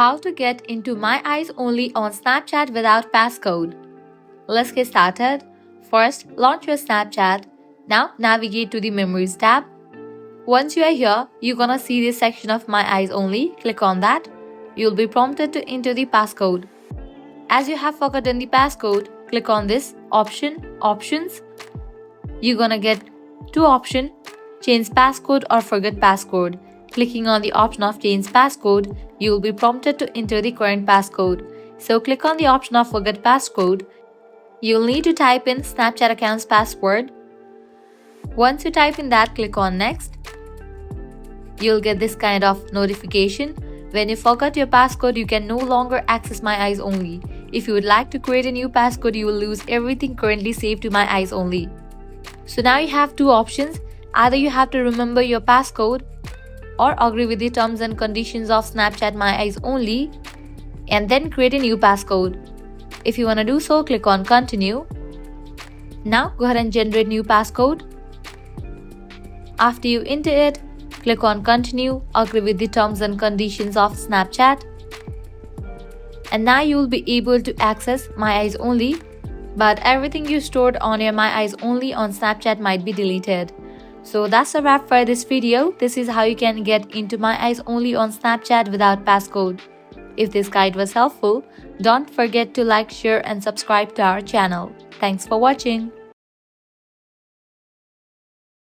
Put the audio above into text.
How to get into My Eyes Only on Snapchat without passcode. Let's get started. First, launch your Snapchat. Now navigate to the Memories tab. Once you are here, you're gonna see this section of My Eyes Only. Click on that. You'll be prompted to enter the passcode. As you have forgotten the passcode, click on this Options. You're gonna get two options, change passcode or forget passcode. Clicking on the option of change passcode, you will be prompted to enter the current passcode. So click on the option of forget passcode. You'll need to type in Snapchat account's password. Once you type in that, click on next. You'll get this kind of notification. When you forgot your passcode, you can no longer access My Eyes Only. If you would like to create a new passcode, you will lose everything currently saved to My Eyes Only. So now you have two options. Either you have to remember your passcode or agree with the terms and conditions of Snapchat My Eyes Only and then create a new passcode. If you want to do so, click on Continue. Now go ahead and generate new passcode. After you enter it, click on Continue, agree with the terms and conditions of Snapchat. And now you will be able to access My Eyes Only, but everything you stored on your My Eyes Only on Snapchat might be deleted. So that's a wrap for this video. This is how you can get into My Eyes Only on Snapchat without passcode. If this guide was helpful, don't forget to like, share and subscribe to our channel. Thanks for watching.